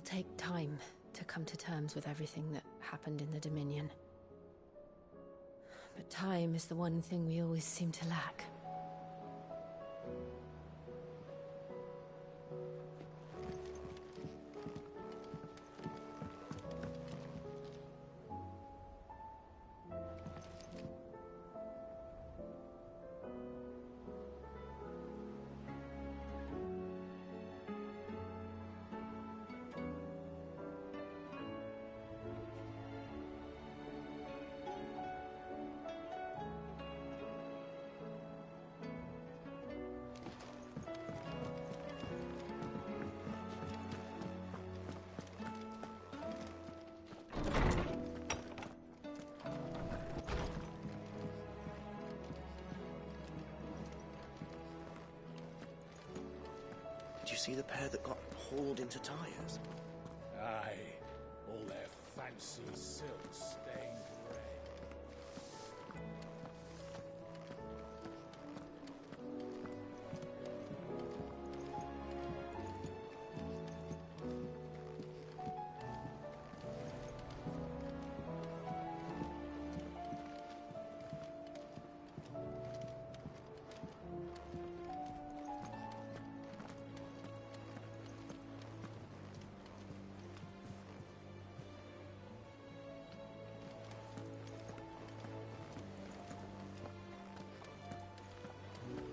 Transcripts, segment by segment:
will take time to come to terms with everything that happened in the Dominion. But time is the one thing we always seem to lack. Did you see the pair that got hauled into tyres? Aye, all their fancy silk stained red.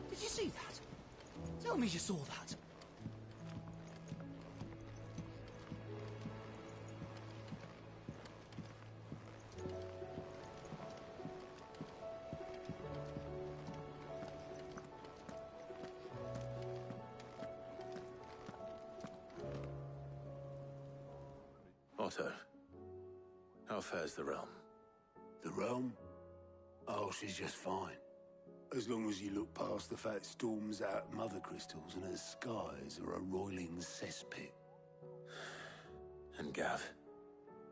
Did you see that? Tell me you saw that. Otto, how fares the realm? The realm? Oh, she's just fine. As long as you look past the fat storms out mother crystals and her skies are a roiling cesspit. And Gav?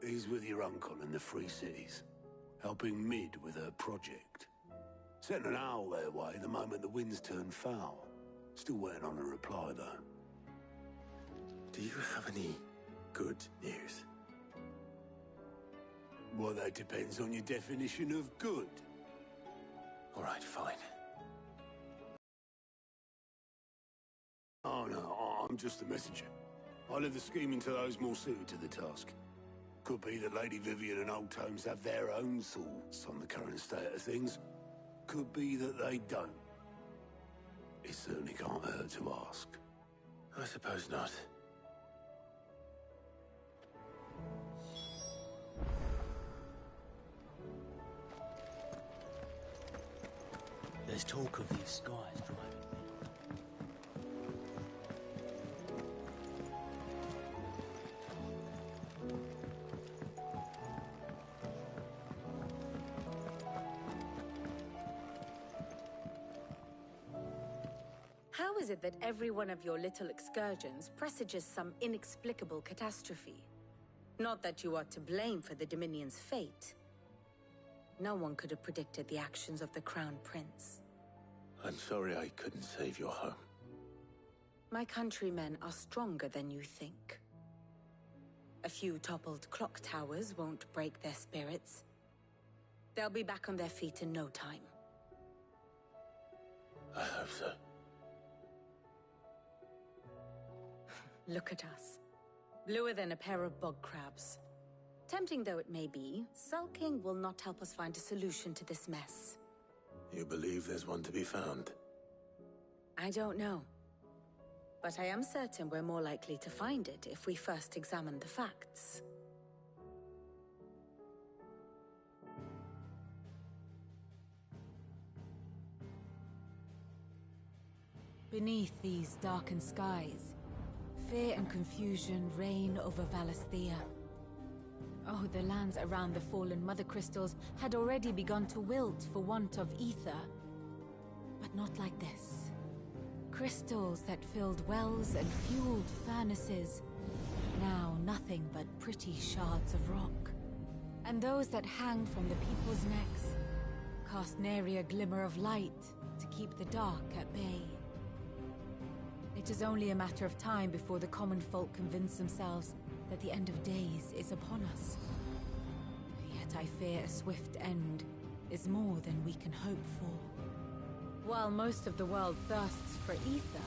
He's with your uncle in the Free Cities, helping Mid with her project. Sent an owl their way the moment the winds turned foul. Still waiting on a reply, though. Do you have any good news? Well, that depends on your definition of good. All right, fine. Oh, no, I'm just a messenger. I leave the scheming to those more suited to the task. Could be that Lady Vivian and Old Tomes have their own thoughts on the current state of things. Could be that they don't. It certainly can't hurt to ask. I suppose not. There's talk of these skies driving me. How is it that every one of your little excursions presages some inexplicable catastrophe? Not that you are to blame for the Dominion's fate. No one could have predicted the actions of the Crown Prince. I'm sorry I couldn't save your home. My countrymen are stronger than you think. A few toppled clock towers won't break their spirits. They'll be back on their feet in no time. I hope so. Look at us. Bluer than a pair of bog crabs. Tempting though it may be, sulking will not help us find a solution to this mess. You believe there's one to be found? I don't know. But I am certain we're more likely to find it if we first examine the facts. Beneath these darkened skies, fear and confusion reign over Valisthea. Oh, the lands around the fallen Mother Crystals had already begun to wilt for want of ether. But not like this. Crystals that filled wells and fueled furnaces. Now nothing but pretty shards of rock. And those that hang from the people's necks cast nary a glimmer of light to keep the dark at bay. It is only a matter of time before the common folk convince themselves that the end of days is upon us. Yet I fear a swift end is more than we can hope for. While most of the world thirsts for ether,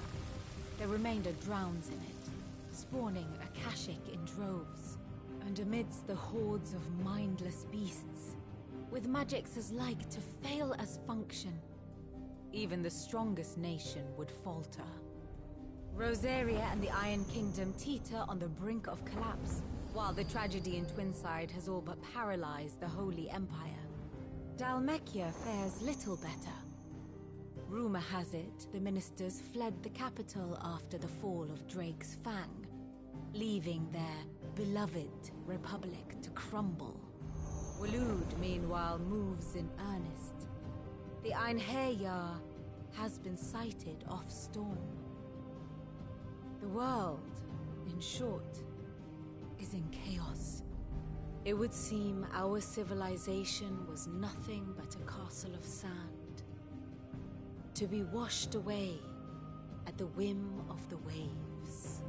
the remainder drowns in it, spawning Akashic in droves. And amidst the hordes of mindless beasts, with magics as like to fail as function, even the strongest nation would falter. Rosaria and the Iron Kingdom teeter on the brink of collapse, while the tragedy in Twinside has all but paralyzed the Holy Empire. Dhalmekia fares little better. Rumor has it the ministers fled the capital after the fall of Drake's Fang, leaving their beloved republic to crumble. Waloed, meanwhile, moves in earnest. The Einherjar has been sighted off Storm. The world, in short, is in chaos. It would seem our civilization was nothing but a castle of sand, to be washed away at the whim of the waves.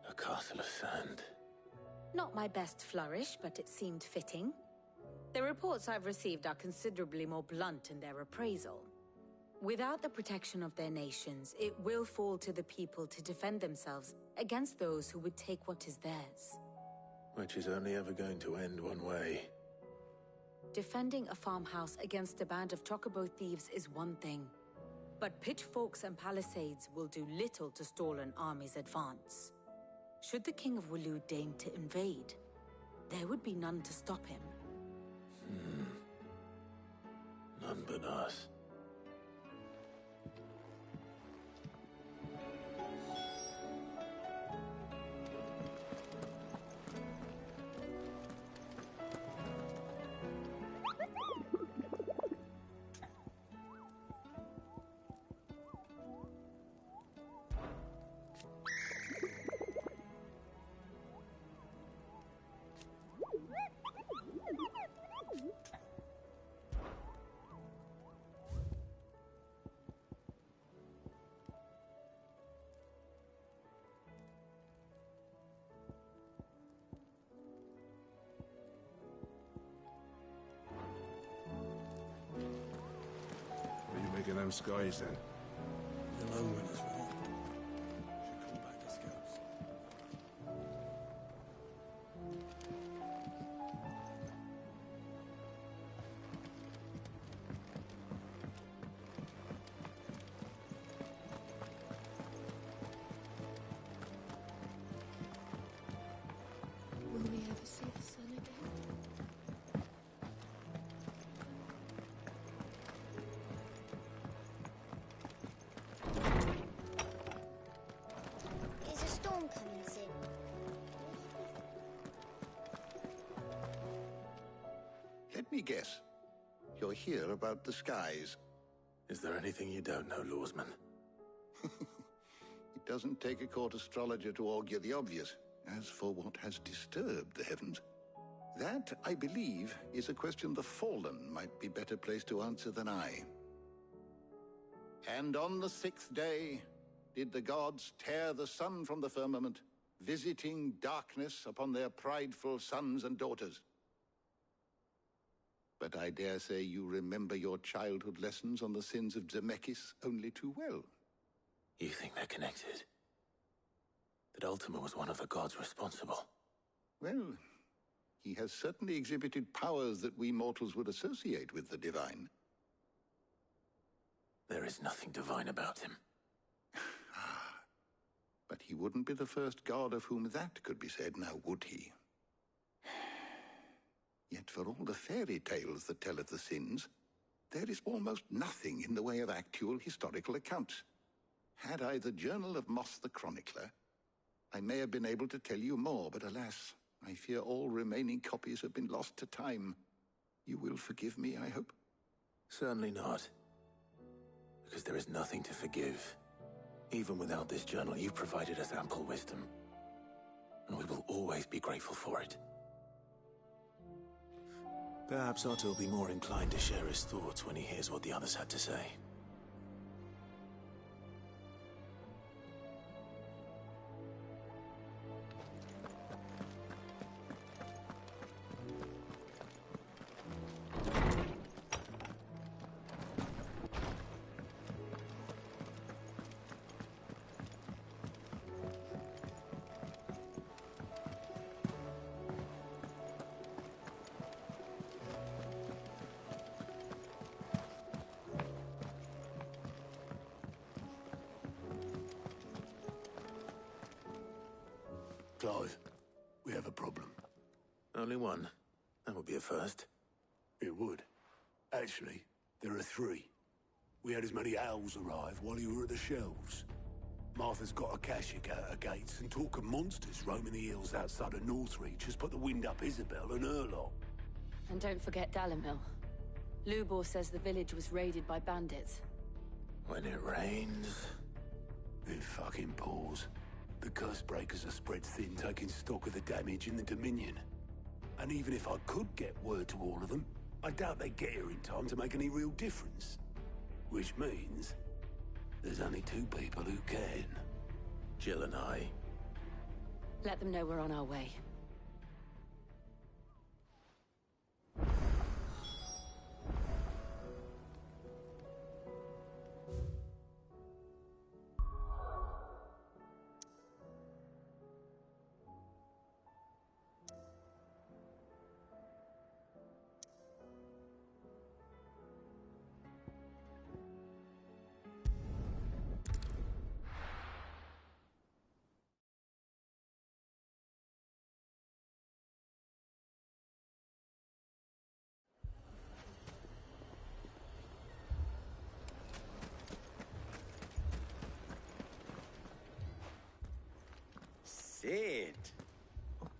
A castle of sand. Not my best flourish, but it seemed fitting. The reports I've received are considerably more blunt in their appraisal. Without the protection of their nations, it will fall to the people to defend themselves against those who would take what is theirs. Which is only ever going to end one way. Defending a farmhouse against a band of chocobo thieves is one thing, but pitchforks and palisades will do little to stall an army's advance. Should the King of Waloed deign to invade, there would be none to stop him. None but us. Making them skies then. The long one as well. Should call back the scouts. Will we ever see the sun again? Is a storm coming soon? Let me guess. You're here about the skies. Is there anything you don't know, Lawsman? It doesn't take a court astrologer to augur the obvious. As for what has disturbed the heavens, that, I believe, is a question the Fallen might be better placed to answer than I. And on the 6th day did the gods tear the sun from the firmament, visiting darkness upon their prideful sons and daughters. But I dare say you remember your childhood lessons on the sins of Zemeckis only too well. You think they're connected? That Ultima was one of the gods responsible? Well, he has certainly exhibited powers that we mortals would associate with the divine. There is nothing divine about him. But he wouldn't be the first god of whom that could be said, now would he? Yet for all the fairy tales that tell of the sins, there is almost nothing in the way of actual historical accounts. Had I the Journal of Moss the Chronicler, I may have been able to tell you more, but alas, I fear all remaining copies have been lost to time. You will forgive me, I hope? Certainly not. Because there is nothing to forgive. Even without this journal, you've provided us ample wisdom. And we will always be grateful for it. Perhaps Otto will be more inclined to share his thoughts when he hears what the others had to say. Clive, we have a problem. Only one. That would be a first. It would. Actually, there are three. We had as many owls arrive while you were at the shelves. Martha's got a Kashik out her gates, and talk of monsters roaming the hills outside of Northreach has put the wind up Isabel and her lot. And don't forget Dalimil. Lubor says the village was raided by bandits. When it rains... It fucking pours. The curse breakers are spread thin, taking stock of the damage in the Dominion. And even if I could get word to all of them, I doubt they'd get here in time to make any real difference. Which means... there's only two people who can. Jill and I. Let them know we're on our way. Sid!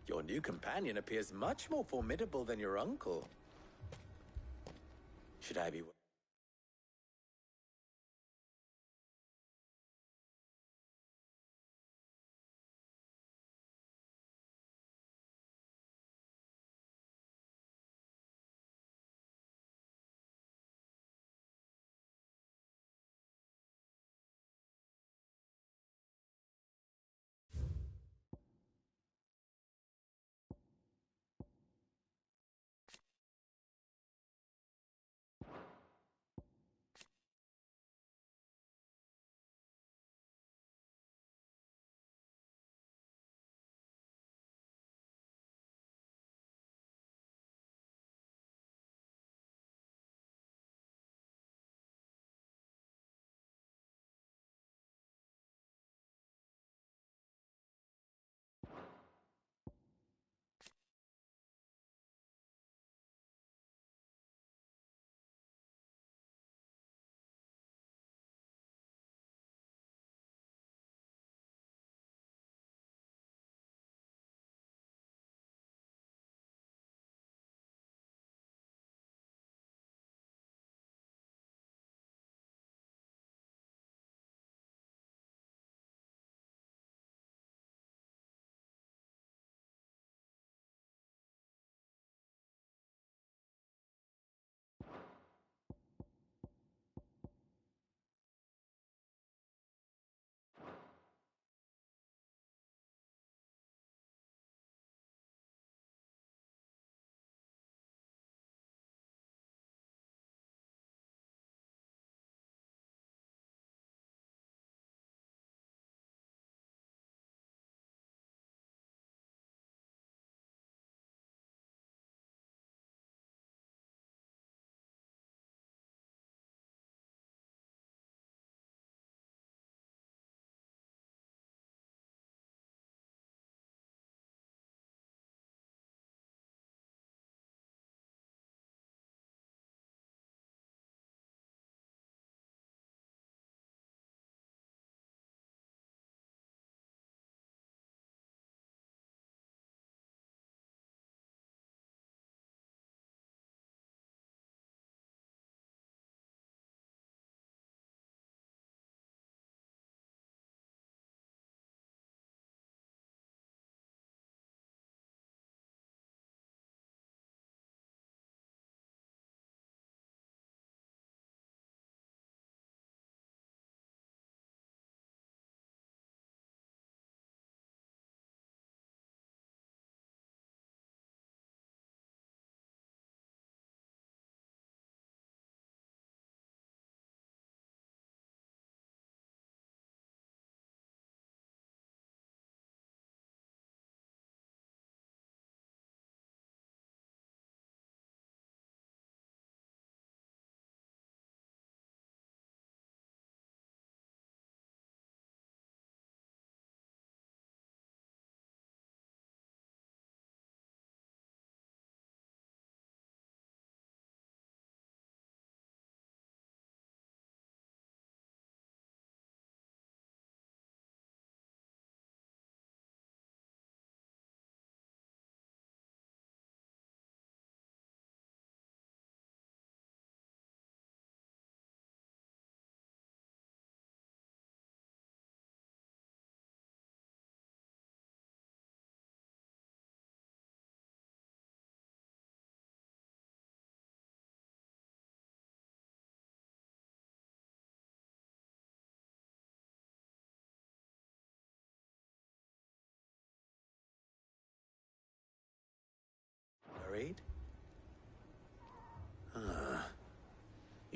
Your new companion appears much more formidable than your uncle. Should I be...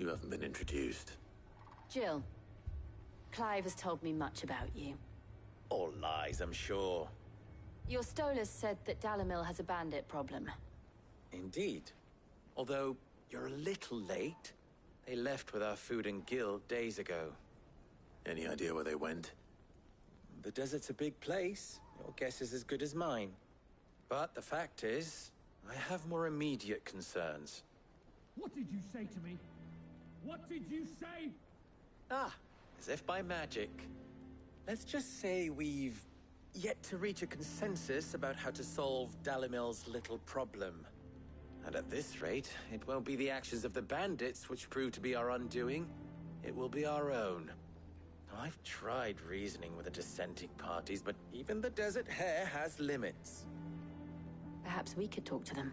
You haven't been introduced. Jill, Clive has told me much about you. All lies, I'm sure. Your Stolas said that Dalamil has a bandit problem. Indeed. Although, you're a little late. They left with our food and guild days ago. Any idea where they went? The desert's a big place. Your guess is as good as mine. But the fact is, I have more immediate concerns. What did you say to me? What did you say? Ah, as if by magic. Let's just say we've yet to reach a consensus about how to solve Dalamil's little problem. And at this rate, it won't be the actions of the bandits which prove to be our undoing. It will be our own. I've tried reasoning with the dissenting parties, but even the Desert Hare has limits. Perhaps we could talk to them.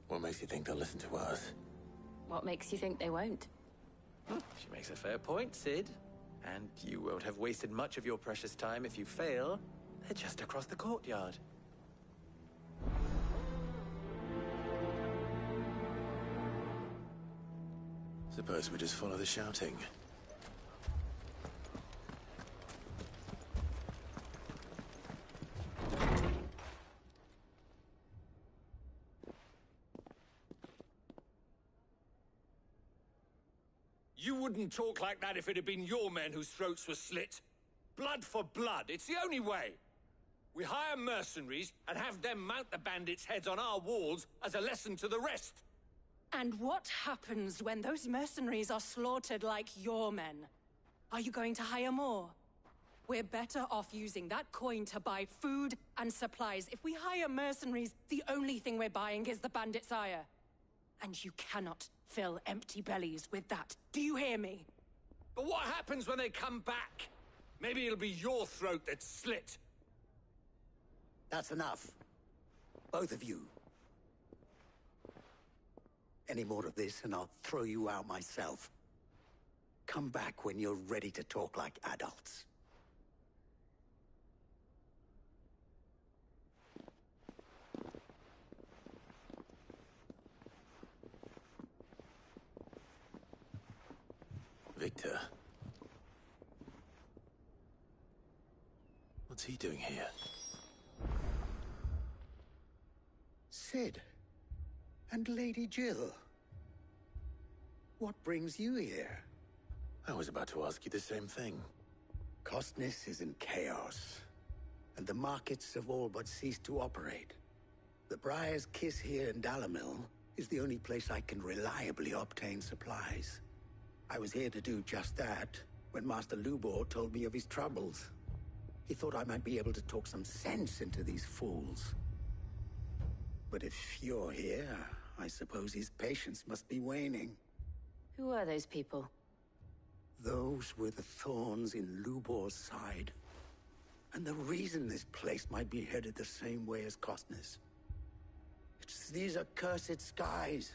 What makes you think they'll listen to us? What makes you think they won't? She makes a fair point, Sid. And you won't have wasted much of your precious time if you fail. They're just across the courtyard. Suppose we just follow the shouting. You wouldn't talk like that if it had been your men whose throats were slit. Blood for blood, it's the only way. We hire mercenaries and have them mount the bandits' heads on our walls as a lesson to the rest. And what happens when those mercenaries are slaughtered like your men? Are you going to hire more? We're better off using that coin to buy food and supplies. If we hire mercenaries, the only thing we're buying is the bandits' ire. And you cannot fill empty bellies with that. Do you hear me? But what happens when they come back? Maybe it'll be your throat that's slit. That's enough. Both of you. Any more of this and I'll throw you out myself. Come back when you're ready to talk like adults. Victor. What's he doing here? Sid. And Lady Jill. What brings you here? I was about to ask you the same thing. Costness is in chaos, and the markets have all but ceased to operate. The Briar's Kiss here in Dalamil is the only place I can reliably obtain supplies. I was here to do just that when Master Lubor told me of his troubles. He thought I might be able to talk some sense into these fools. But if you're here, I suppose his patience must be waning. Who are those people? Those were the thorns in Lubor's side. And the reason this place might be headed the same way as Costness. It's these accursed skies.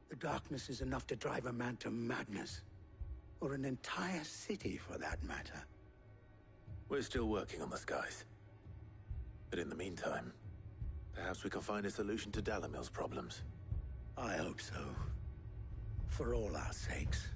The darkness is enough to drive a man to madness. Or an entire city, for that matter. We're still working on the skies. But in the meantime, perhaps we can find a solution to Dalamil's problems. I hope so. For all our sakes.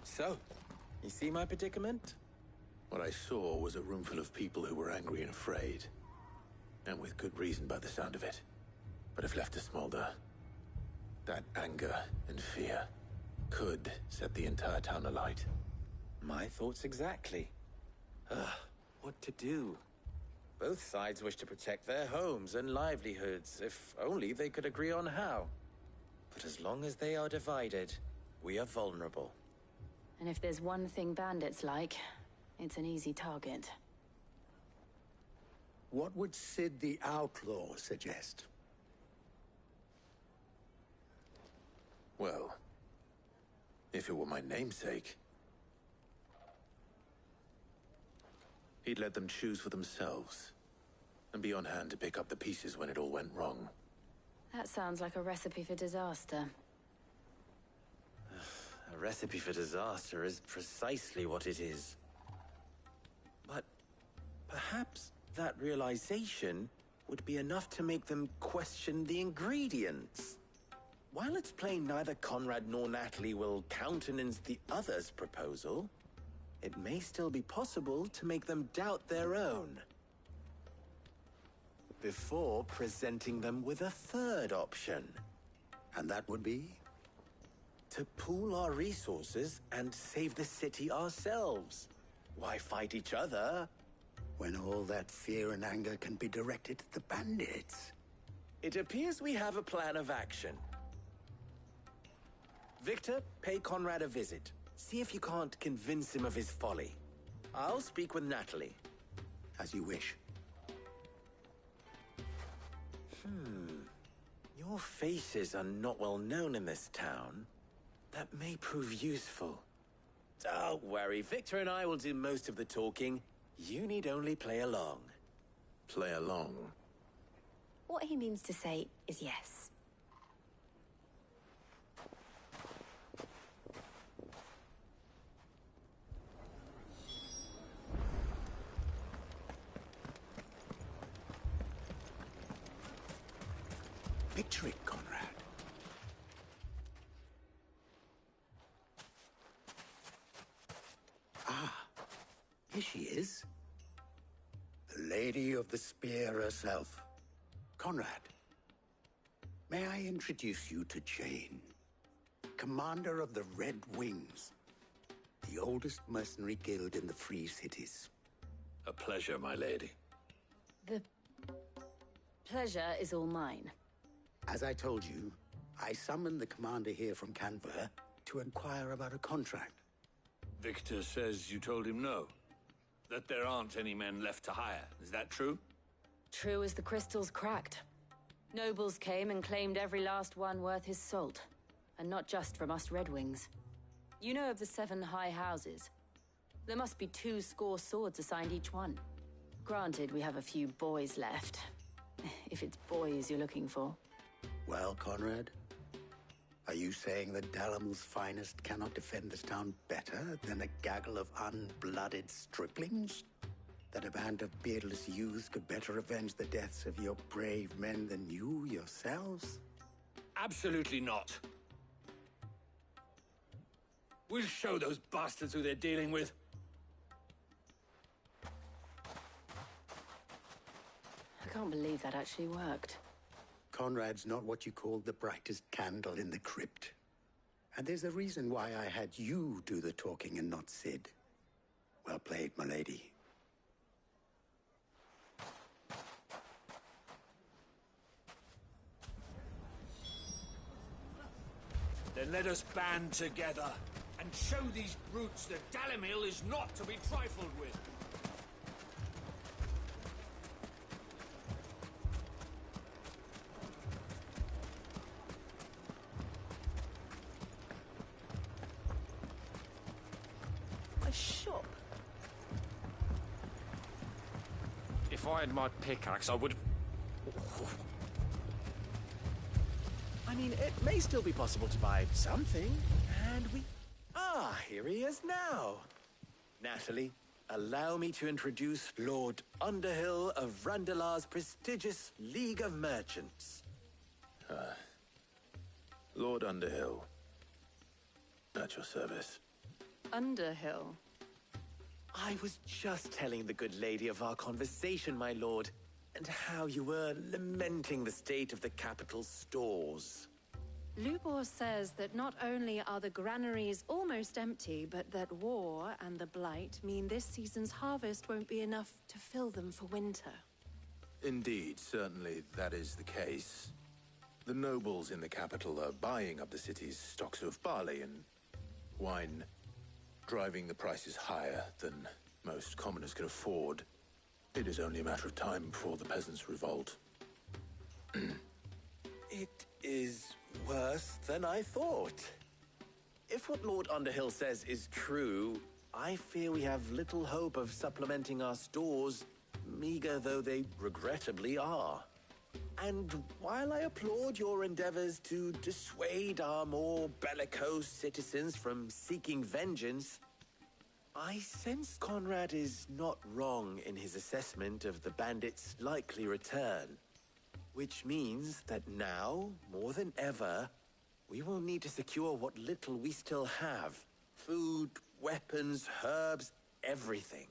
So, you see my predicament? What I saw was a room full of people who were angry and afraid. And with good reason by the sound of it. But if left to smolder, that anger and fear could set the entire town alight. My thoughts exactly. What to do? Both sides wish to protect their homes and livelihoods, if only they could agree on how. But as long as they are divided, we are vulnerable. And if there's one thing bandits like, it's an easy target. What would Sid the Outlaw suggest? Well, if it were my namesake, he'd let them choose for themselves, and be on hand to pick up the pieces when it all went wrong. That sounds like a recipe for disaster. A recipe for disaster is precisely what it is. But perhaps that realization would be enough to make them question the ingredients. While it's plain neither Conrad nor Natalie will countenance the other's proposal, it may still be possible to make them doubt their own before presenting them with a third option. And that would be? To pool our resources and save the city ourselves. Why fight each other when all that fear and anger can be directed at the bandits? It appears we have a plan of action. Victor, pay Conrad a visit. See if you can't convince him of his folly. I'll speak with Natalie. As you wish. Your faces are not well known in this town. That may prove useful. Don't worry, Victor and I will do most of the talking. You need only play along. Play along? What he means to say is yes. Victory, Conrad. Here she is. The Lady of the Spear herself. Conrad, may I introduce you to Jane, commander of the Red Wings, the oldest mercenary guild in the Free Cities. A pleasure, my lady. The pleasure is all mine. As I told you, I summoned the commander here from Canberra to inquire about a contract. Victor says you told him no. That there aren't any men left to hire. Is that true? True as the crystals cracked. Nobles came and claimed every last one worth his salt. And not just from us Red Wings. You know of the 7 high houses. There must be 2 swords assigned each one. Granted, we have a few boys left. If it's boys you're looking for. Well, Conrad, are you saying that Dalamil's finest cannot defend this town better than a gaggle of unblooded striplings? That a band of beardless youths could better avenge the deaths of your brave men than you yourselves? Absolutely not. We'll show those bastards who they're dealing with. I can't believe that actually worked. Conrad's not what you call the brightest candle in the crypt. And there's a reason why I had you do the talking and not Sid. Well played, my lady. Then let us band together and show these brutes that Dalimil is not to be trifled with. A shop? If I had my pickaxe, I would... I mean, it may still be possible to buy something, and we... Ah, here he is now. Natalie, allow me to introduce Lord Underhill of Randalar's prestigious League of Merchants. Lord Underhill. At your service. Underhill? I was just telling the good lady of our conversation, my lord, and how you were lamenting the state of the capital's stores. Lubor says that not only are the granaries almost empty, but that war and the Blight mean this season's harvest won't be enough to fill them for winter. Indeed, certainly that is the case. The nobles in the capital are buying up the city's stocks of barley and wine, driving the prices higher than most commoners can afford. It is only a matter of time before the peasants revolt. It is worse than I thought. If what Lord Underhill says is true, I fear we have little hope of supplementing our stores, meager though they regrettably are. And while I applaud your endeavors to dissuade our more bellicose citizens from seeking vengeance, I sense Conrad is not wrong in his assessment of the bandits' likely return. Which means that now, more than ever, we will need to secure what little we still have. Food, weapons, herbs, everything.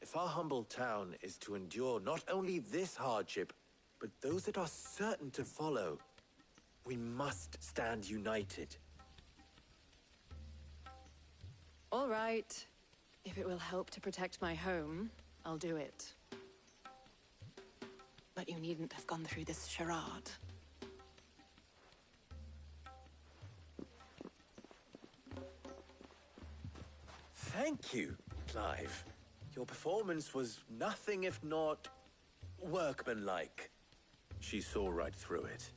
If our humble town is to endure not only this hardship, but those that are certain to follow, we must stand united. All right. If it will help to protect my home, I'll do it. But you needn't have gone through this charade. Thank you, Clive. Your performance was nothing if not workmanlike. She saw right through it.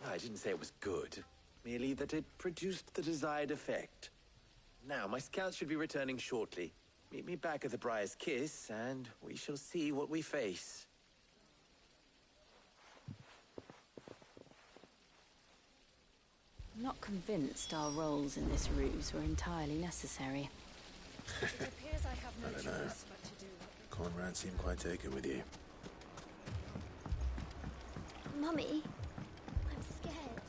I didn't say it was good, merely that it produced the desired effect. Now, my scouts should be returning shortly. Meet me back at the Briar's Kiss, and we shall see what we face. I'm not convinced our roles in this ruse were entirely necessary. It appears I have no I don't know. choice but to do what... Conrad seemed quite taken with you. Mummy, I'm scared.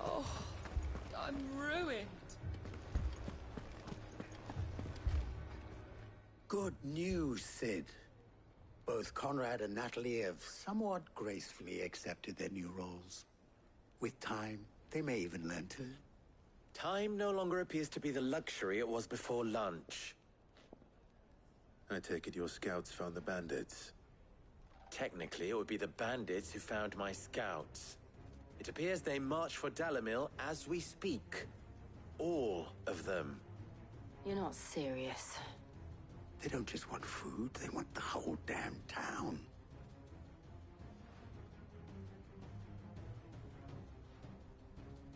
Oh, I'm ruined. Good news, Sid. Both Conrad and Natalie have somewhat gracefully accepted their new roles. With time, they may even learn to. Time no longer appears to be the luxury it was before lunch. I take it your scouts found the bandits. Technically, it would be the bandits who found my scouts. It appears they march for Dalimil as we speak. All of them. You're not serious. They don't just want food, they want the whole damn town.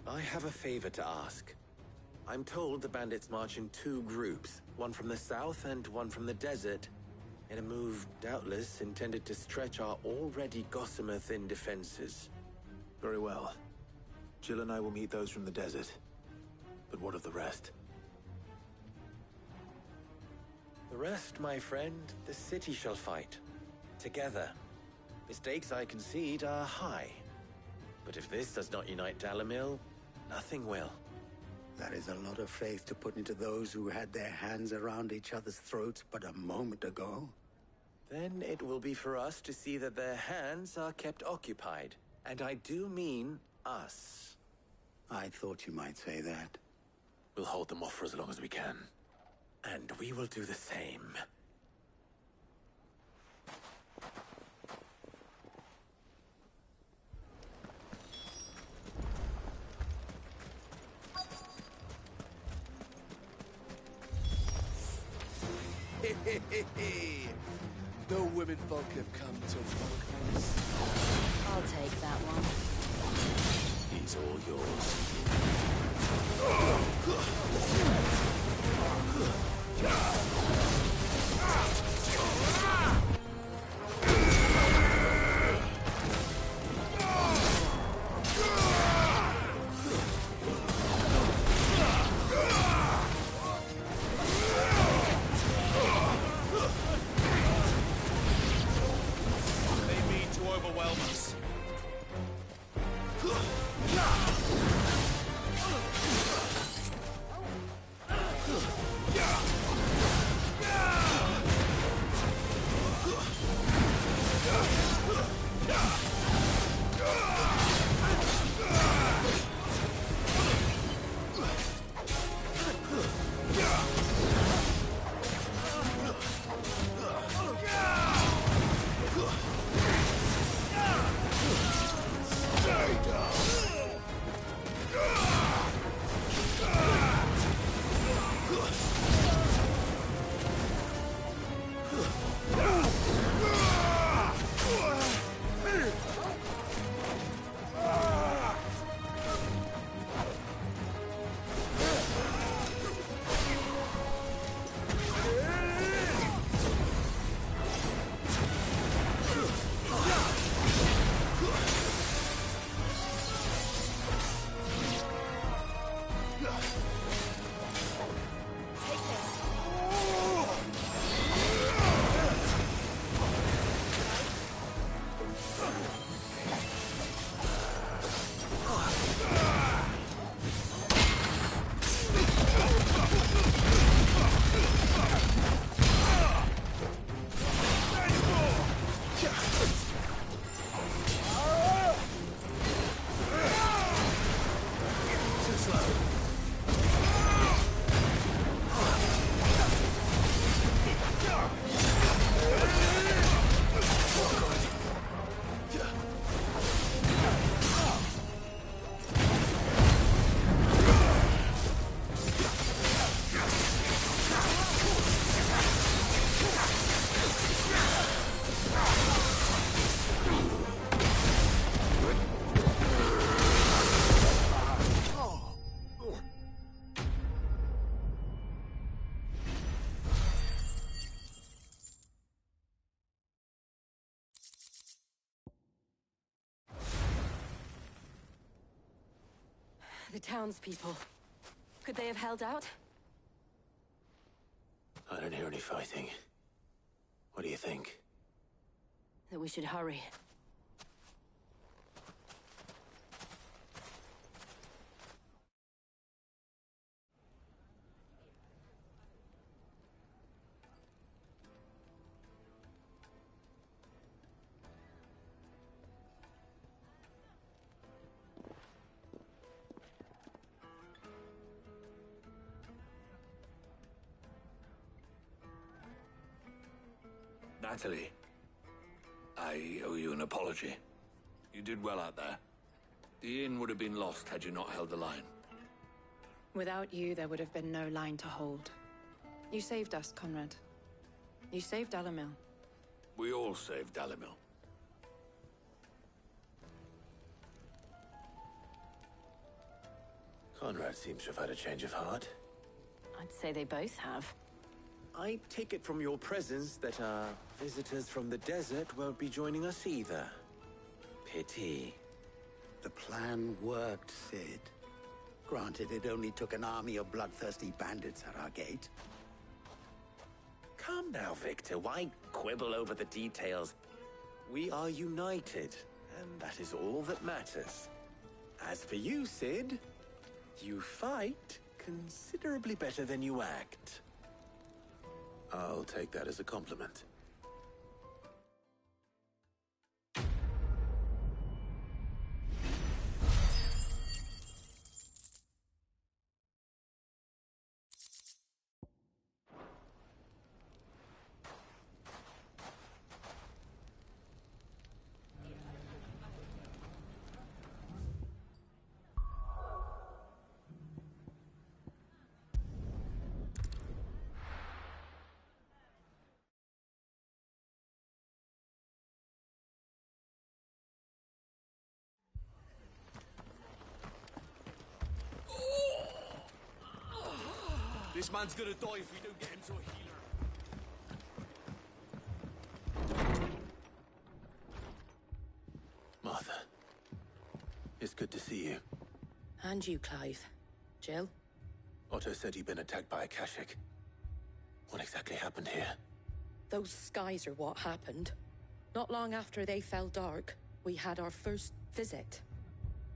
I have a favor to ask. I'm told the bandits march in two groups, one from the south and one from the desert, in a move doubtless intended to stretch our already gossamer-thin defenses. Very well. Jill and I will meet those from the desert. But what of the rest? The rest, my friend, the city shall fight. Together. The stakes, I concede, are high. But if this does not unite Dalimil, nothing will. That is a lot of faith to put into those who had their hands around each other's throats but a moment ago. Then it will be for us to see that their hands are kept occupied. And I do mean us. I thought you might say that. We'll hold them off for as long as we can. And we will do the same. The women folk have come to welcome us. I'll take that one. He's all yours. They mean to overwhelm us. The townspeople. Could they have held out? I don't hear any fighting. What do you think? That we should hurry. Natalie, I owe you an apology. You did well out there. The inn would have been lost had you not held the line. Without you, there would have been no line to hold. You saved us, Conrad. You saved Dalimil. We all saved Dalimil. Conrad seems to have had a change of heart. I'd say they both have. I take it from your presence that our visitors from the desert won't be joining us either. Pity. The plan worked, Sid. Granted, it only took an army of bloodthirsty bandits at our gate. Come now, Victor. Why quibble over the details? We are united, and that is all that matters. As for you, Sid, you fight considerably better than you act. I'll take that as a compliment. This man's gonna die if we don't get him to a healer. Martha, it's good to see you. And you, Clive. Jill? Otto said you'd been attacked by a Kashik. What exactly happened here? Those skies are what happened. Not long after they fell dark, we had our first visit.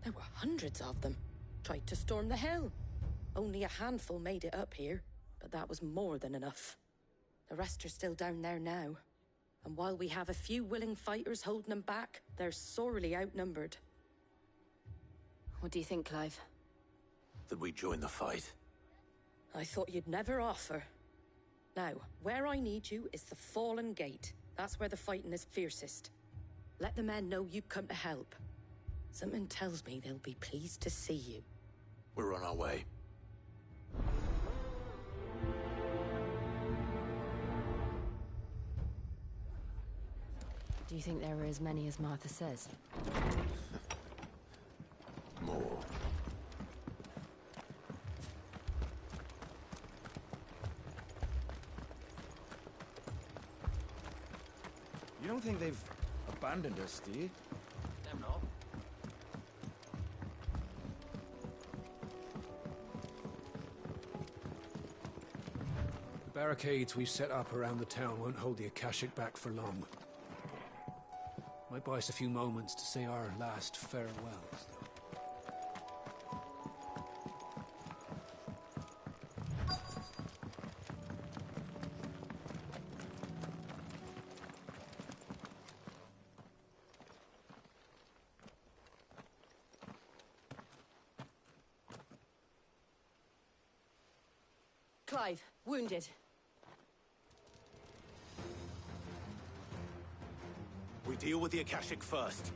There were hundreds of them. Tried to storm the hill. Only a handful made it up here, but that was more than enough. The rest are still down there now. And while we have a few willing fighters holding them back, they're sorely outnumbered. What do you think, Clive? That we join the fight? I thought you'd never offer. Now, where I need you is the Fallen Gate. That's where the fighting is fiercest. Let the men know you've come to help. Something tells me they'll be pleased to see you. We're on our way. Do you think there were as many as Martha says? More. You don't think they've abandoned us, do you? Them not. barricades we've set up around the town won't hold the Akashic back for long. Might buy us a few moments to say our last farewells, though. Clive, wounded. We deal with the Akashic first.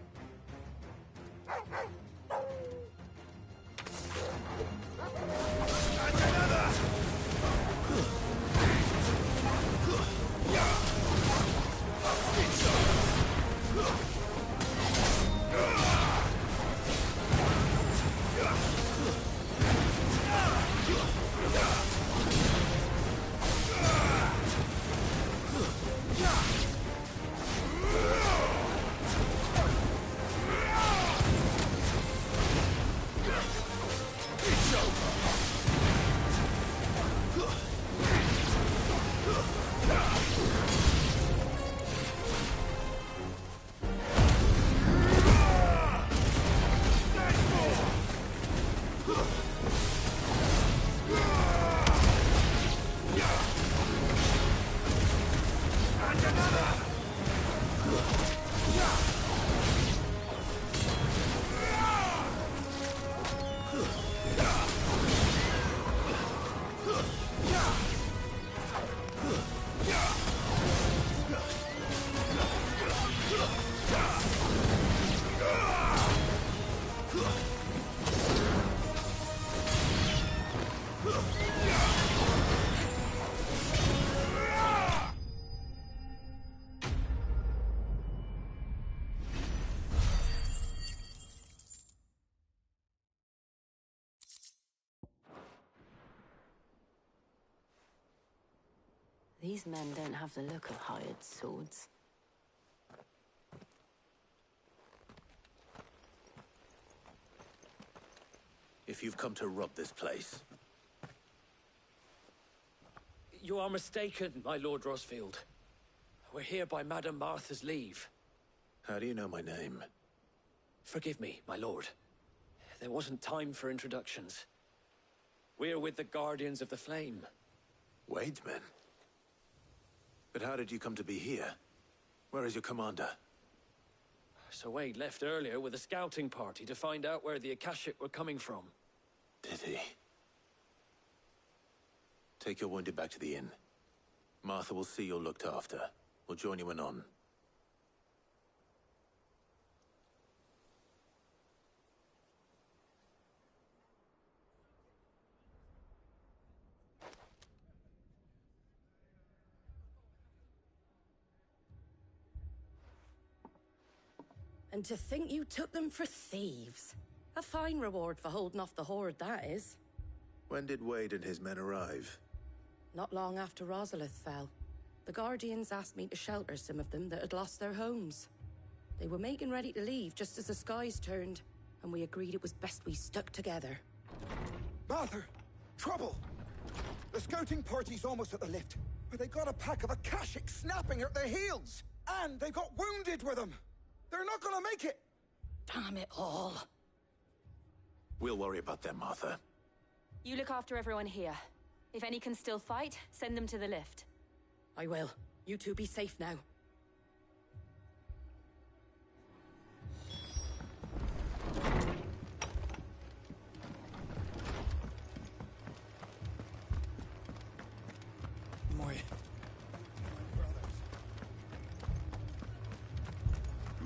These men don't have the look of hired swords. If you've come to rob this place, You are mistaken, my Lord Rosfield. We're here by Madame Martha's leave. how do you know my name? Forgive me, my lord. There wasn't time for introductions. We're with the Guardians of the Flame. Wade's men? But how did you come to be here? Where is your commander? Sir Wade left earlier with a scouting party to find out where the Akashic were coming from. Did he? Take your wounded back to the inn. Martha will see you're looked after. We'll join you anon. And to think you took them for thieves. A fine reward for holding off the horde, that is. When did Wade and his men arrive? Not long after Rosalith fell. The Guardians asked me to shelter some of them that had lost their homes. They were making ready to leave just as the skies turned, and we agreed it was best we stuck together. Martha! Trouble! The scouting party's almost at the lift, but they got a pack of Akashic snapping at their heels! And they got wounded with them! They're not gonna make it! Damn it all. We'll worry about them, Martha. You look after everyone here. If any can still fight, send them to the lift. I will. You two be safe now.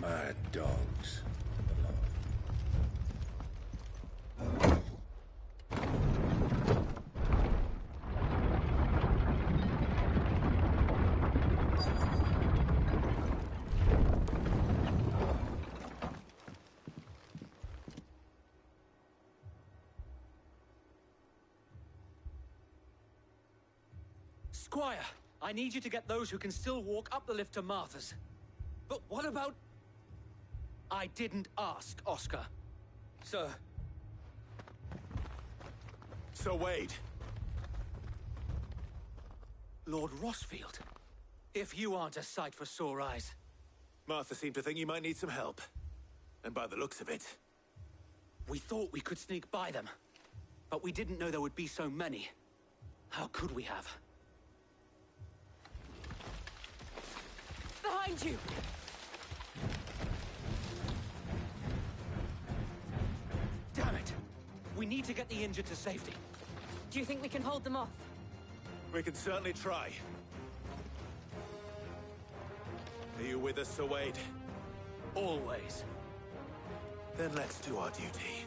Mad dogs. Squire, I need you to get those who can still walk up the lift to Martha's. But what about... I didn't ask, Oscar. Sir. Sir Wade. Lord Rossfield. If you aren't a sight for sore eyes. Martha seemed to think you might need some help. And by the looks of it... We thought we could sneak by them. But we didn't know there would be so many. How could we have? Behind you! Damn it! We need to get the injured to safety. Do you think we can hold them off? We can certainly try. Are you with us, Sir Wade? Always. Then let's do our duty.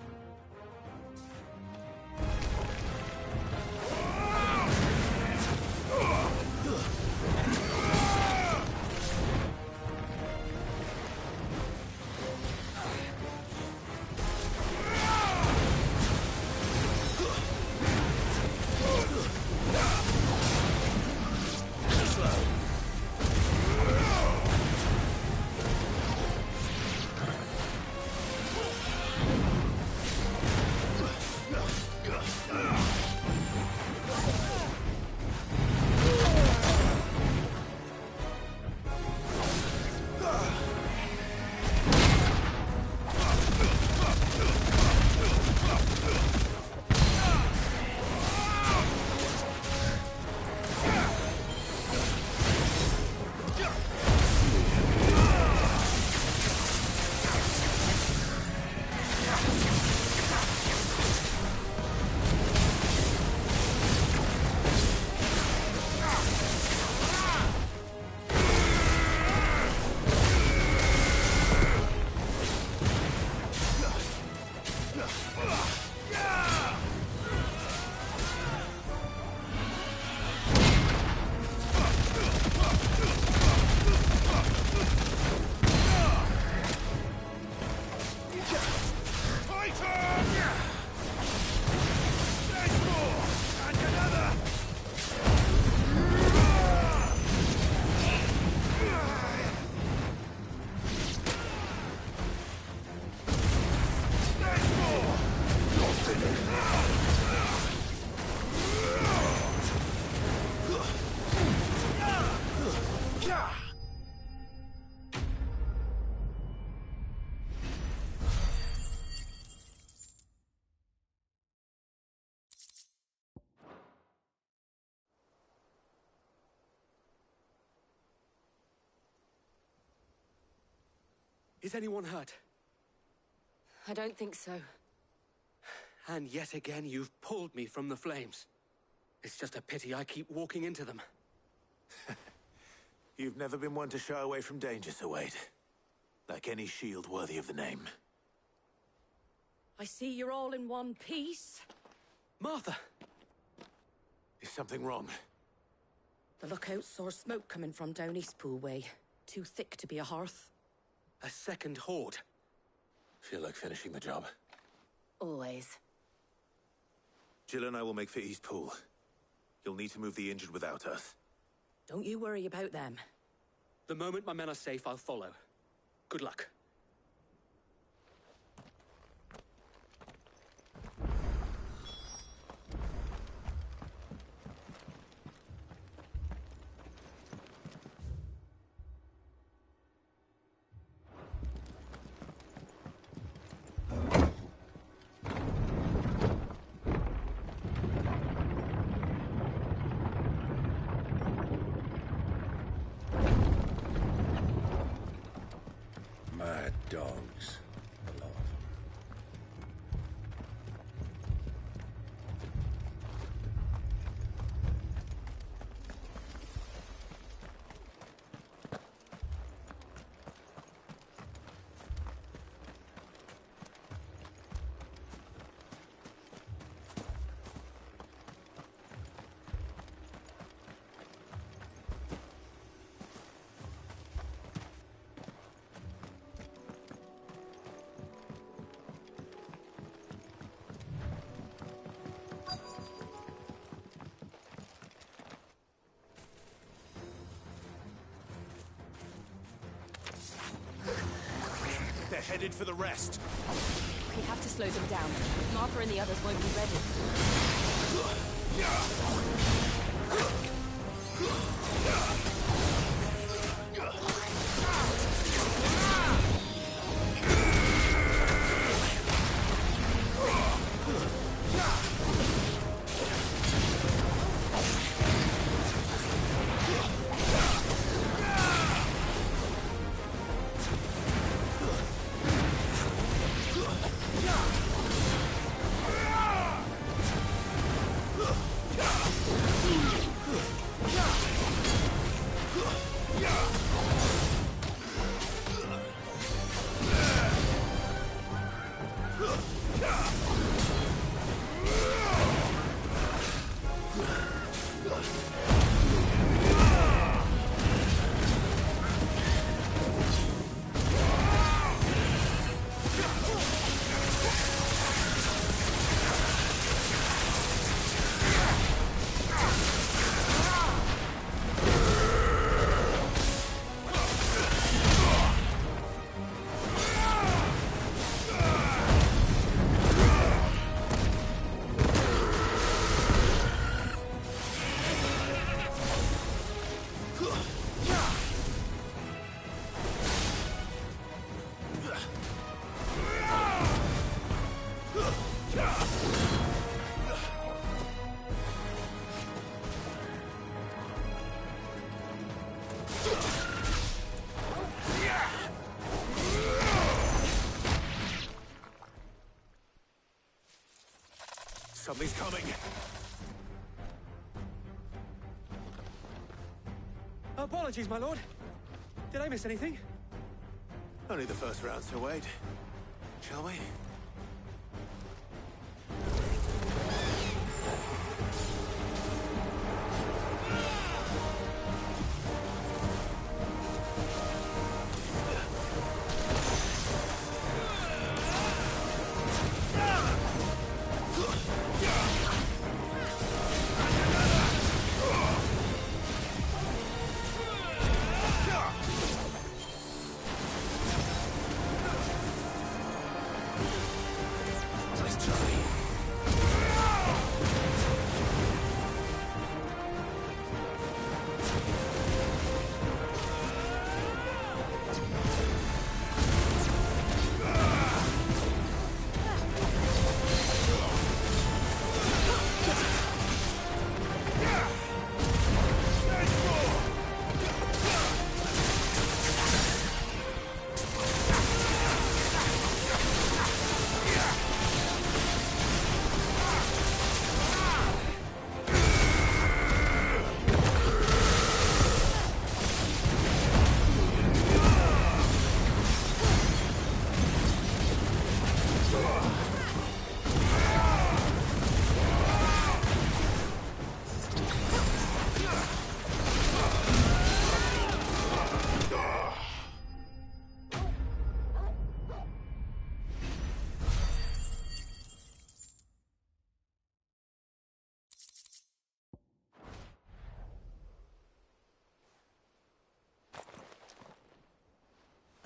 Is anyone hurt? I don't think so. And yet again, you've pulled me from the flames. It's just a pity I keep walking into them. You've never been one to shy away from danger, Sir Wade. Like any shield worthy of the name. I see you're all in one piece. Martha! Is something wrong? The lookout saw smoke coming from down Eastpool way. Too thick to be a hearth. A second horde. Feel like finishing the job? Always. Jill and I will make for Eastpool. You'll need to move the injured without us. Don't you worry about them. The moment my men are safe, I'll follow. Good luck. Dogs. A lot of them. They're headed for the rest. We have to slow them down. Martha and the others won't be ready. Something's coming. Apologies, my lord. Did I miss anything? Only the first round, so wait. Shall we?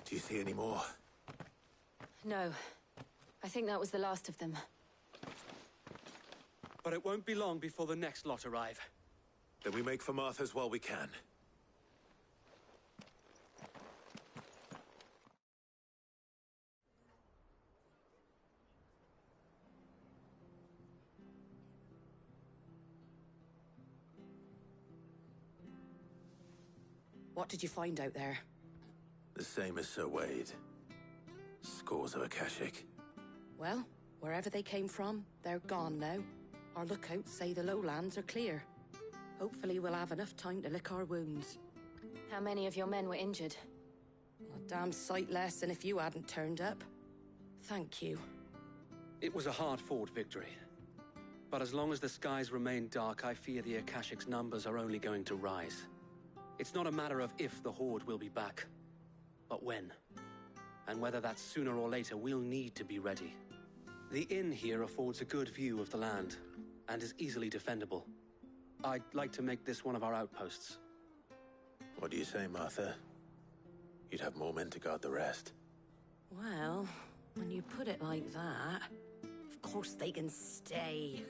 Do you see any more? No. I think that was the last of them. But it won't be long before the next lot arrive. Then we make for Martha's while we can. What did you find out there? The same as Sir Wade. Scores of Akashic. Well, wherever they came from, they're gone now. Our lookouts say the lowlands are clear. Hopefully we'll have enough time to lick our wounds. How many of your men were injured? A damn sight less than if you hadn't turned up. Thank you. It was a hard-fought victory. But as long as the skies remain dark, I fear the Akashic's numbers are only going to rise. It's not a matter of if the Horde will be back, but when. And whether that's sooner or later, we'll need to be ready. The inn here affords a good view of the land, and is easily defendable. I'd like to make this one of our outposts. What do you say, Martha? You'd have more men to guard the rest. Well, when you put it like that, of course they can stay.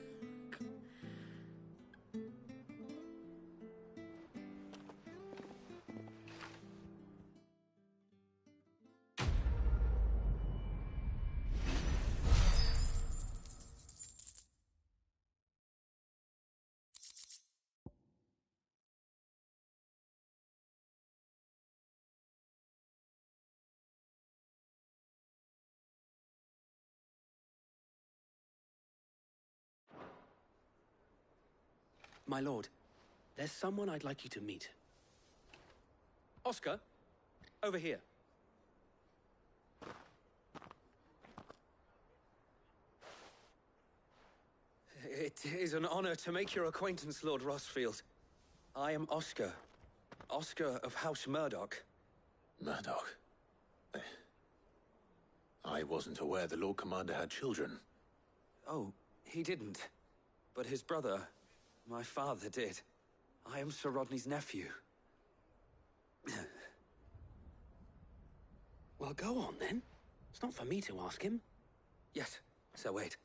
My lord, there's someone I'd like you to meet. Oscar, over here. It is an honor to make your acquaintance, Lord Rossfield. I am Oscar. Oscar of House Murdoch. Murdoch? I wasn't aware the Lord Commander had children. Oh, he didn't. But his brother, my father, did. I am Sir Rodney's nephew. Well, go on then. It's not for me to ask him. Yes, so wait.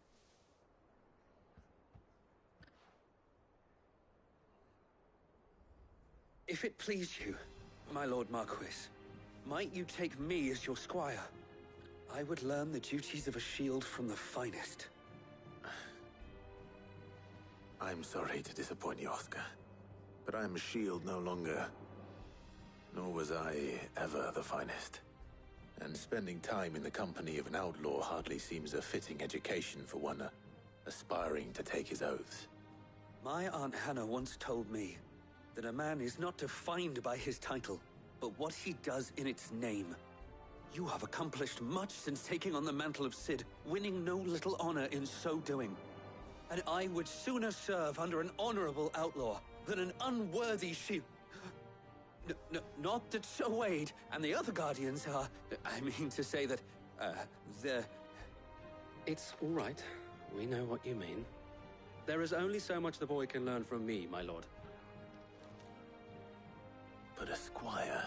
If it please you, my Lord Marquis, might you take me as your squire? I would learn the duties of a shield from the finest. I'm sorry to disappoint you, Oscar, but I am a shield no longer. Nor was I ever the finest. And spending time in the company of an outlaw hardly seems a fitting education for one aspiring to take his oaths. My Aunt Hannah once told me that a man is not defined by his title, but what he does in its name. You have accomplished much since taking on the mantle of Cid, winning no little honor in so doing. And I would sooner serve under an honorable outlaw than an unworthy shield. Not that Sir Wade and the other Guardians are... I mean to say that, they're... It's all right. We know what you mean. There is only so much the boy can learn from me, my lord. But a squire...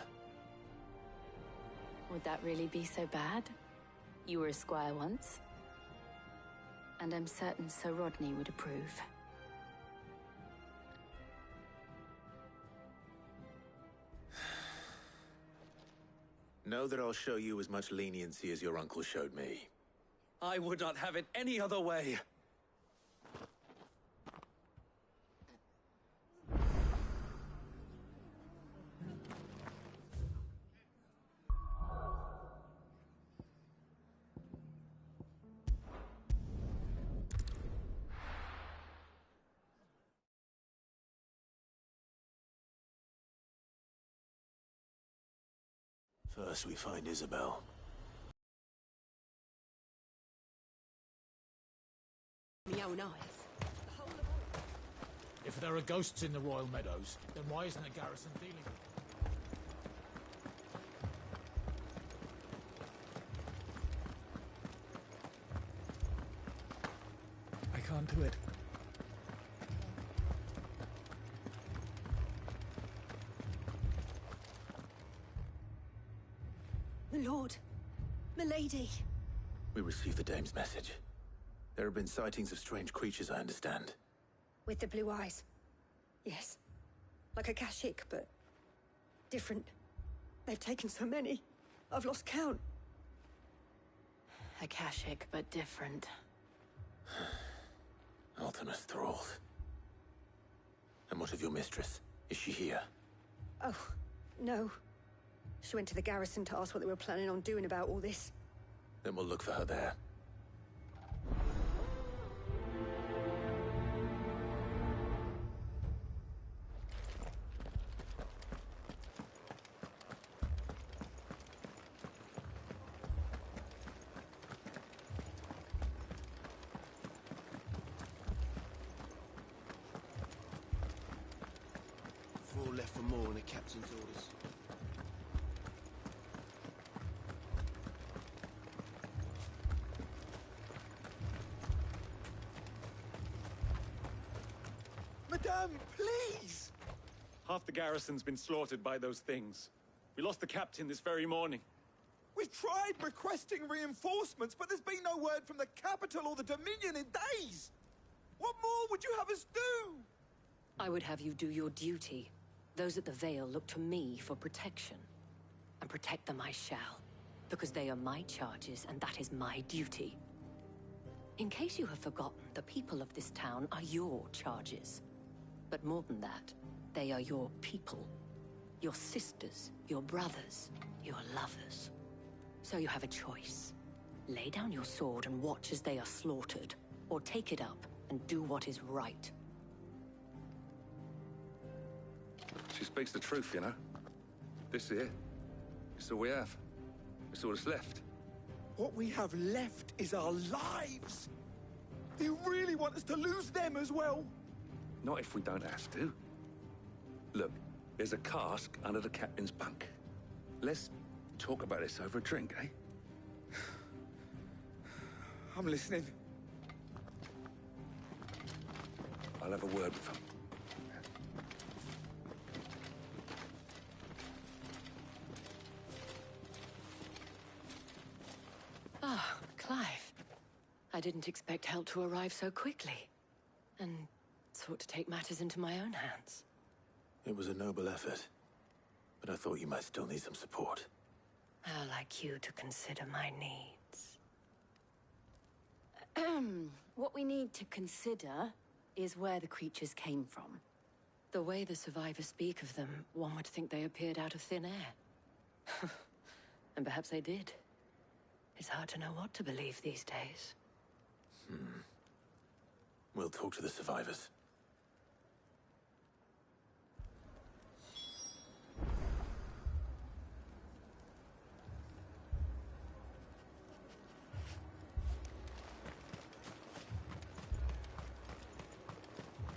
Would that really be so bad? You were a squire once. And I'm certain Sir Rodney would approve. Know that I'll show you as much leniency as your uncle showed me. I would not have it any other way. First we find Isabel. My own eyes. If there are ghosts in the Royal Meadows, then why isn't the garrison dealing with them? I can't do it. My lord. Milady. We received the dame's message. There have been sightings of strange creatures, I understand. With the blue eyes. Yes. Like a Kashik, but different. They've taken so many. I've lost count. Akashic, but different. Ultimus thralls. And what of your mistress? Is she here? Oh, no. She went to the garrison to ask what they were planning on doing about all this. Then we'll look for her there. Four left for more on the captain's orders. Madame, please! Half the garrison's been slaughtered by those things. We lost the captain this very morning. We've tried requesting reinforcements, but there's been no word from the capital or the Dominion in days! What more would you have us do? I would have you do your duty. Those at the Vale look to me for protection. And protect them I shall. Because they are my charges, and that is my duty. In case you have forgotten, the people of this town are your charges. But more than that, they are your people. Your sisters, your brothers, your lovers. So you have a choice. Lay down your sword and watch as they are slaughtered, or take it up and do what is right. She speaks the truth, you know. This here, it's all we have. It's all that's left. What we have left is our lives! Do you really want us to lose them as well? Not if we don't have to. Look, there's a cask under the captain's bunk. Let's talk about this over a drink, eh? I'm listening. I'll have a word with him. Ah, Clive. I didn't expect help to arrive so quickly. And sought to take matters into my own hands. It was a noble effort, but I thought you might still need some support. How like you to consider my needs. What we need to consider is where the creatures came from. The way the survivors speak of them, one would think they appeared out of thin air. And perhaps they did. It's hard to know what to believe these days. We'll talk to the survivors.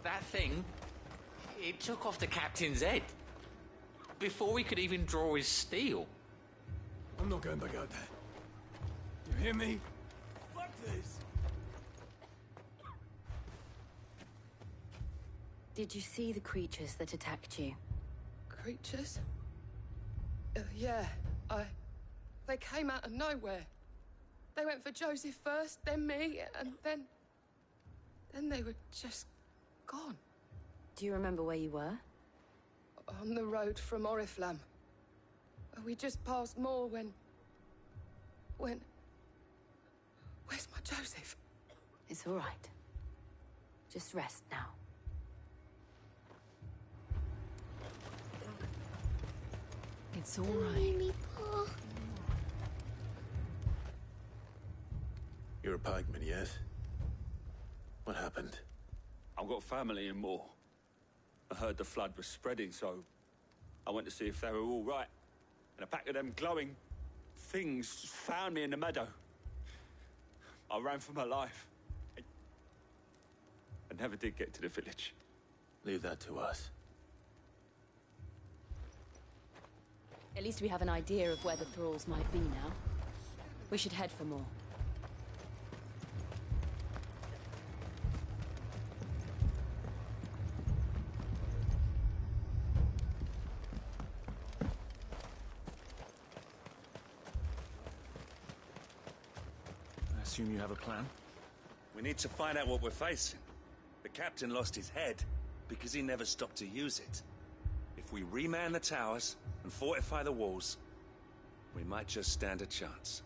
That thing, it took off the captain's head. Before we could even draw his steel. I'm not going back out there. You hear me? Fuck this! Did you see the creatures that attacked you? Creatures? Yeah, They came out of nowhere. They went for Joseph first, then me, and then they were just gone. Do you remember where you were? On the road from Oriflamme. We just passed Moor when... Where's my Joseph? It's all right. Just rest now. It's all right. You're a pikeman, yes? What happened? I've got family in Moor. I heard the flood was spreading, so I went to see if they were all right. And a pack of them glowing things found me in the meadow. I ran for my life. I never did get to the village. Leave that to us. At least we have an idea of where the thralls might be now. We should head for more. I assume you have a plan? We need to find out what we're facing. The captain lost his head because he never stopped to use it. If we reman the towers and fortify the walls, we might just stand a chance.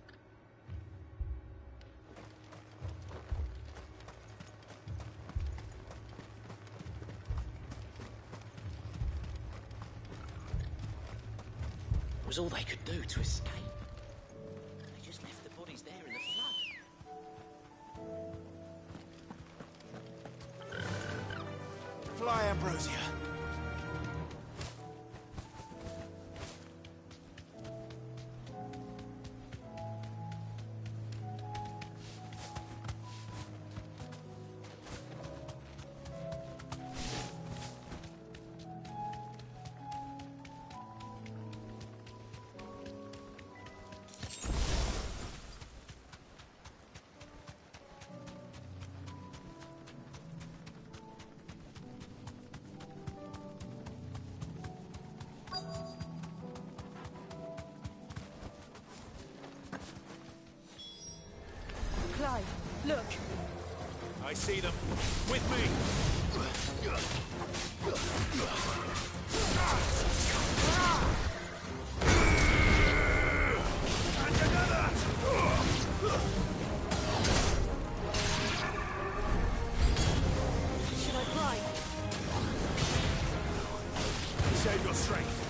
It was all they could do to escape. They just left the bodies there in the flood. Fly, Ambrosia. Clive, look. I see them. With me. And another! Should I cry? Save your strength.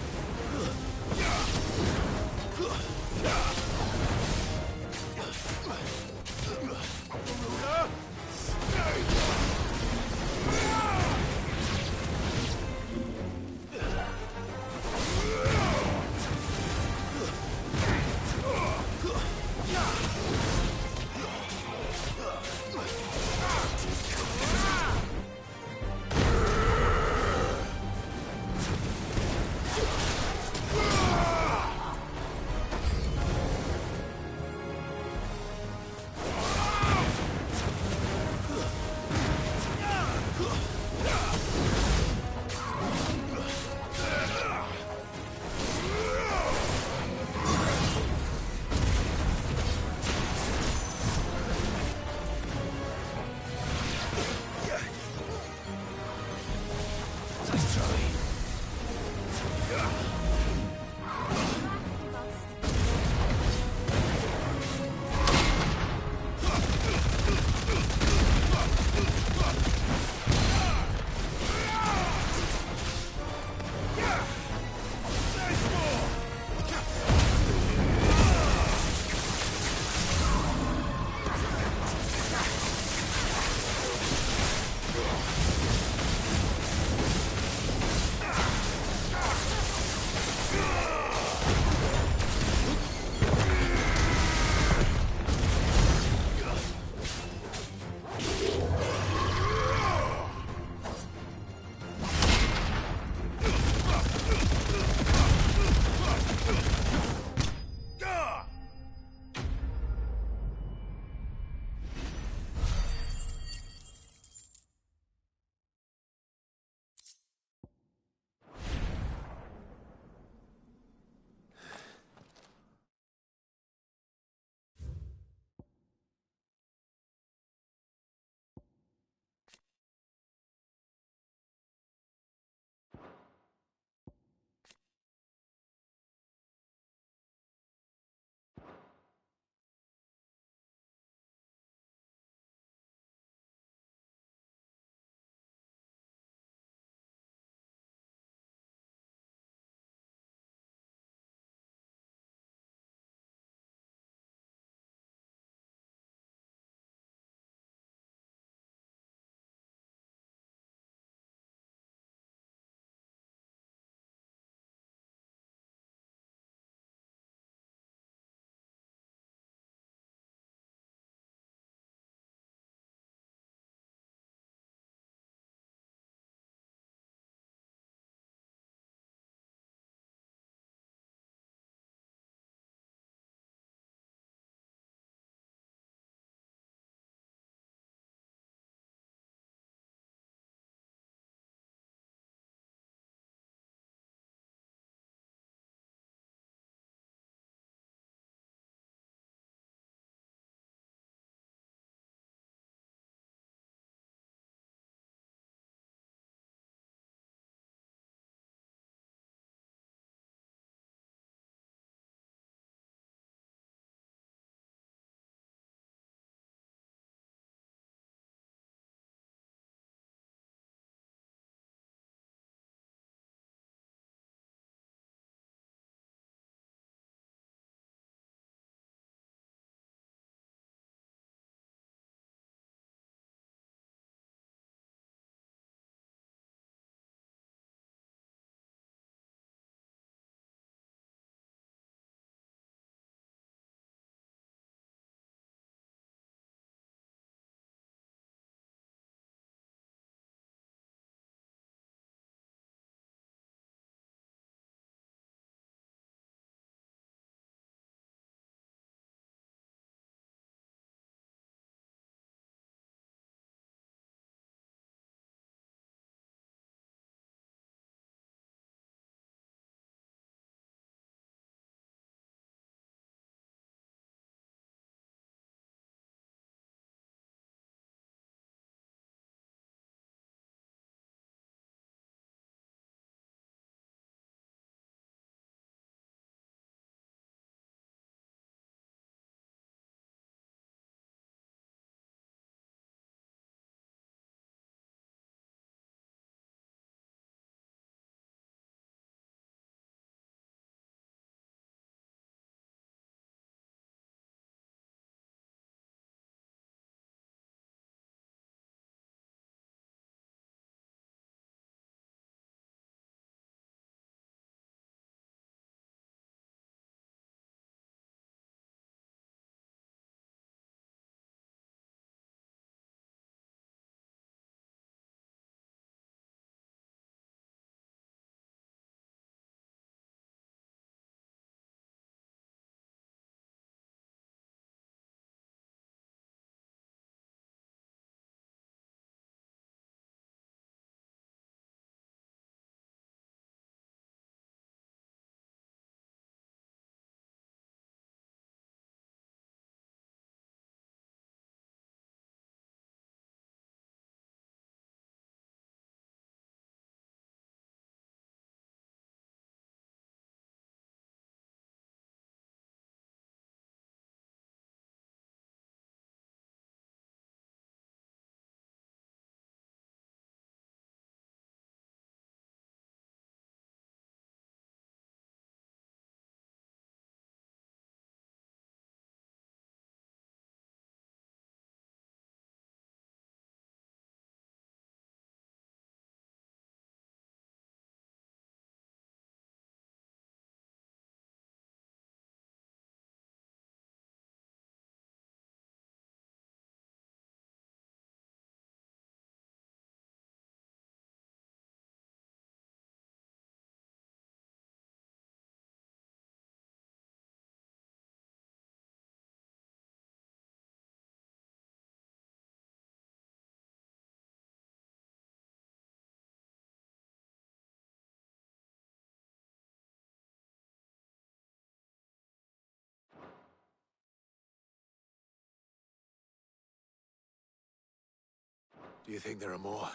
Do you think there are more?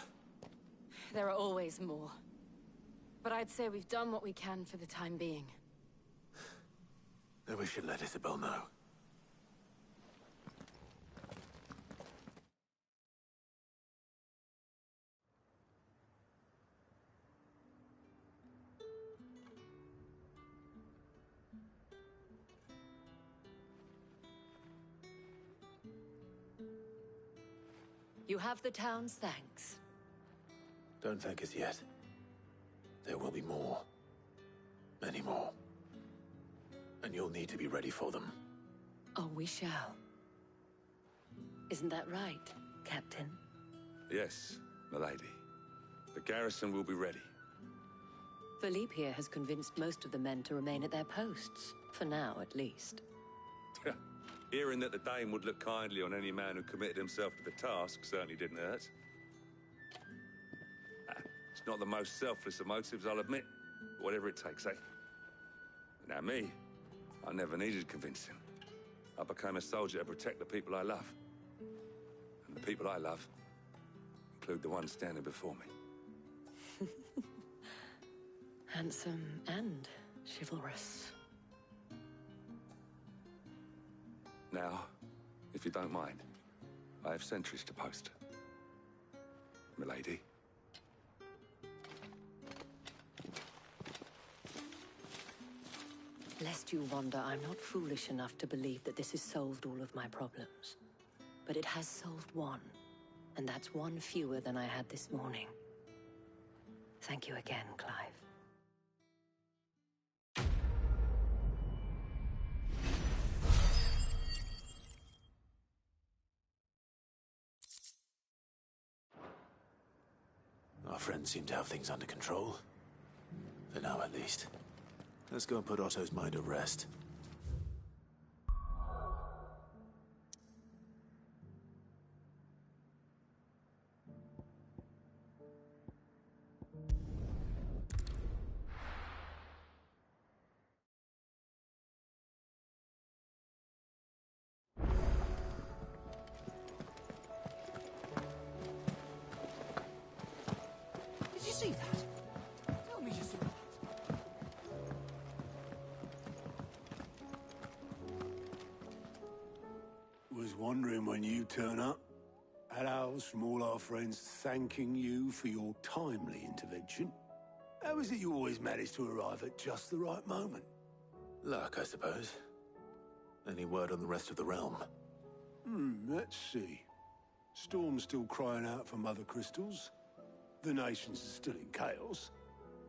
There are always more. But I'd say we've done what we can for the time being. Then we should let Isabel know. You have the town's thanks. Don't thank us yet. There will be more. Many more. And you'll need to be ready for them. Oh, we shall. Isn't that right, Captain? Yes, milady. The garrison will be ready. Philippe here has convinced most of the men to remain at their posts. For now, at least. Hearing that the Dane would look kindly on any man who committed himself to the task certainly didn't hurt. It's not the most selfless of motives, I'll admit. But whatever it takes, eh? Now me, I never needed convincing. I became a soldier to protect the people I love. And the people I love include the ones standing before me. Handsome and chivalrous. Now, if you don't mind, I have sentries to post. Milady. Lest you wonder, I'm not foolish enough to believe that this has solved all of my problems. But it has solved one, and that's one fewer than I had this morning. Thank you again, Clive. Our friends seem to have things under control. For now, at least. Let's go and put Otto's mind at rest. Did you see that? Tell me you saw that. Was wondering when you turn up. Had ours from all our friends thanking you for your timely intervention. How is it you always manage to arrive at just the right moment? Luck, I suppose. Any word on the rest of the realm? Let's see. Storm's still crying out for Mother Crystals. The nations are still in chaos.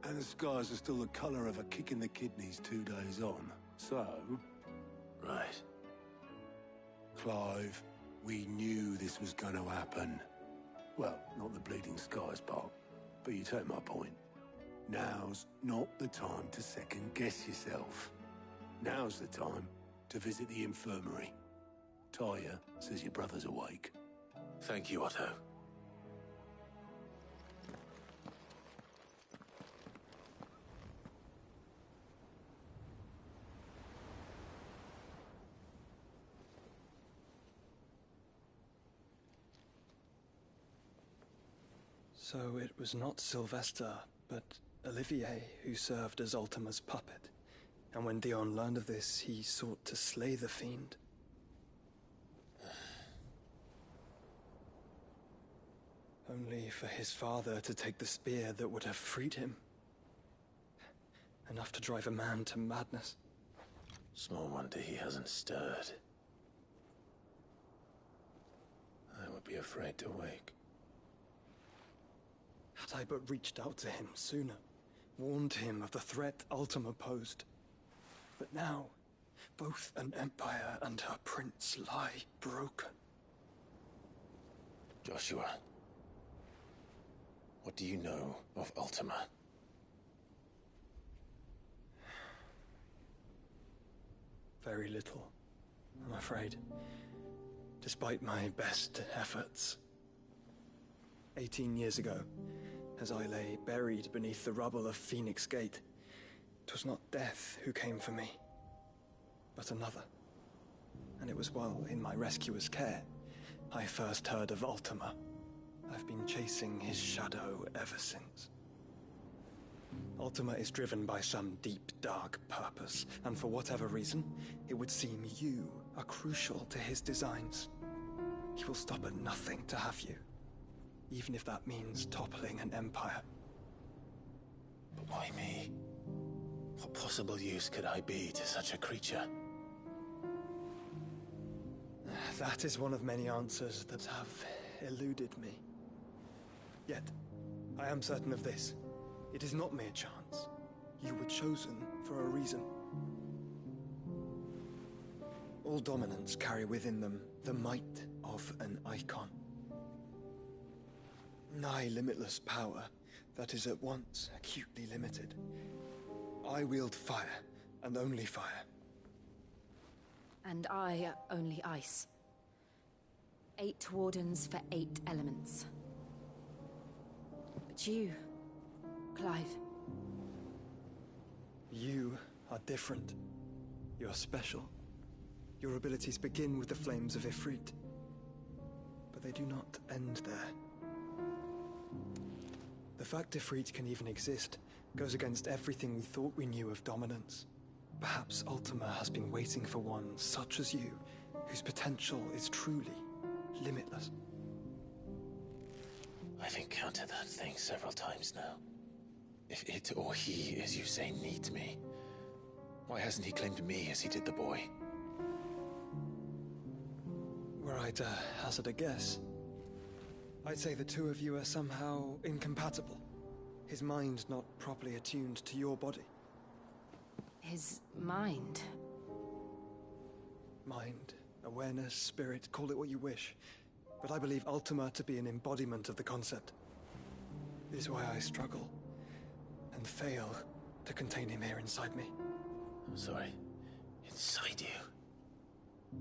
And the skies are still the colour of a kick in the kidneys 2 days on. So... Right. Clive, we knew this was going to happen. Well, not the bleeding skies part, but you take my point. Now's not the time to second-guess yourself. Now's the time to visit the infirmary. Talia says your brother's awake. Thank you, Otto. So it was not Sylvester, but Olivier who served as Ultima's puppet. And when Dion learned of this, he sought to slay the fiend. Only for his father to take the spear that would have freed him. Enough to drive a man to madness. Small wonder he hasn't stirred. I would be afraid to wake. Had I but reached out to him sooner, warned him of the threat Ultima posed. But now, both an empire and her prince lie broken. Joshua, what do you know of Ultima? Very little, I'm afraid. Despite my best efforts. 18 years ago, as I lay buried beneath the rubble of Phoenix Gate, 'twas not death who came for me, but another. And it was while in my rescuer's care, I first heard of Ultima, I've been chasing his shadow ever since. Ultima is driven by some deep, dark purpose, and for whatever reason, it would seem you are crucial to his designs. He will stop at nothing to have you, even if that means toppling an empire. But why me? What possible use could I be to such a creature? That is one of many answers that have eluded me. Yet, I am certain of this. It is not mere chance. You were chosen for a reason. All dominants carry within them the might of an icon. Nigh limitless power that is at once acutely limited. I wield fire, and only fire. And I only ice. 8 wardens for 8 elements. But you, Clive. You are different. You're special. Your abilities begin with the flames of Ifrit. But they do not end there. The fact Ifrit can even exist goes against everything we thought we knew of dominance. Perhaps Ultima has been waiting for one such as you, whose potential is truly limitless. I've encountered that thing several times now. If it or he, as you say, needs me, why hasn't he claimed me as he did the boy? Were I to hazard a guess, I'd say the two of you are somehow incompatible. His mind not properly attuned to your body. His mind? Mind, awareness, spirit, call it what you wish. But I believe Ultima to be an embodiment of the concept. This is why I struggle and fail to contain him here inside me. I'm sorry. Inside you?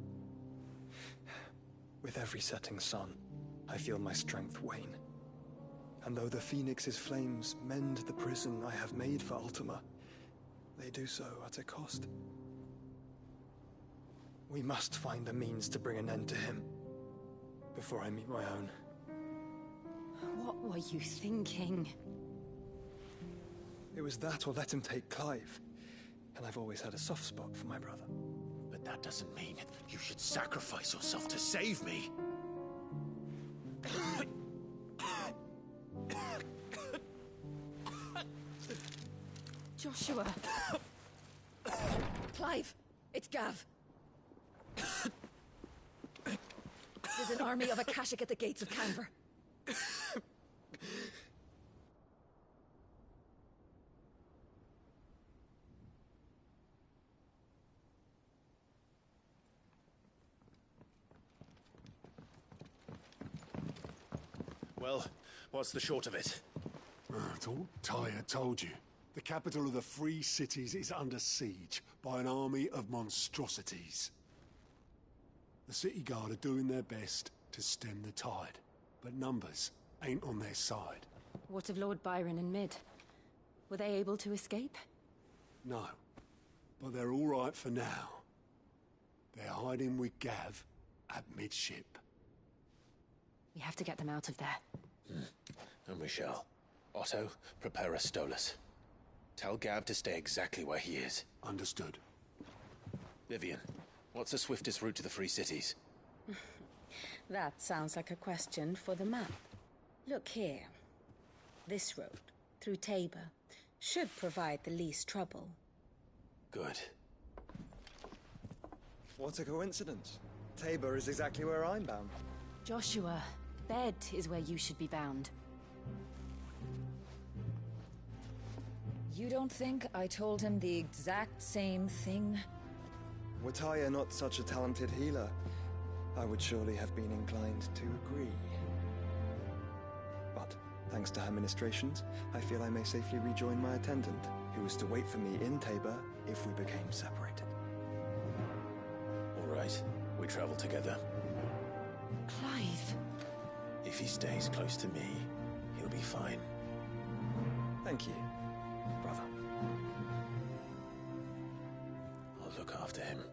With every setting sun, I feel my strength wane. And though the Phoenix's flames mend the prison I have made for Ultima, they do so at a cost. We must find a means to bring an end to him before I meet my own. What were you thinking? It was that or let him take Clive. And I've always had a soft spot for my brother. But that doesn't mean you should sacrifice yourself to save me. Joshua. Clive, it's Gav. There's an army of Akashic at the gates of Canver. Well, what's the short of it? Thought Ty had told you. The capital of the Free Cities is under siege by an army of monstrosities. The city guard are doing their best to stem the tide, but numbers ain't on their side. What of Lord Byron and Mid? Were they able to escape? No, but they're all right for now. They're hiding with Gav at midship. We have to get them out of there. And we shall. Otto, prepare a Stolas. Tell Gav to stay exactly where he is. Understood. Vivian, what's the swiftest route to the Free Cities? That sounds like a question for the map. Look here. This road, through Tabor, should provide the least trouble. Good. What a coincidence. Tabor is exactly where I'm bound. Joshua, bed is where you should be bound. You don't think I told him the exact same thing? Were Tyre not such a talented healer, I would surely have been inclined to agree. But, thanks to her ministrations, I feel I may safely rejoin my attendant, who was to wait for me in Tabor if we became separated. All right, we travel together. Clive! If he stays close to me, he'll be fine. Thank you, brother. I'll look after him.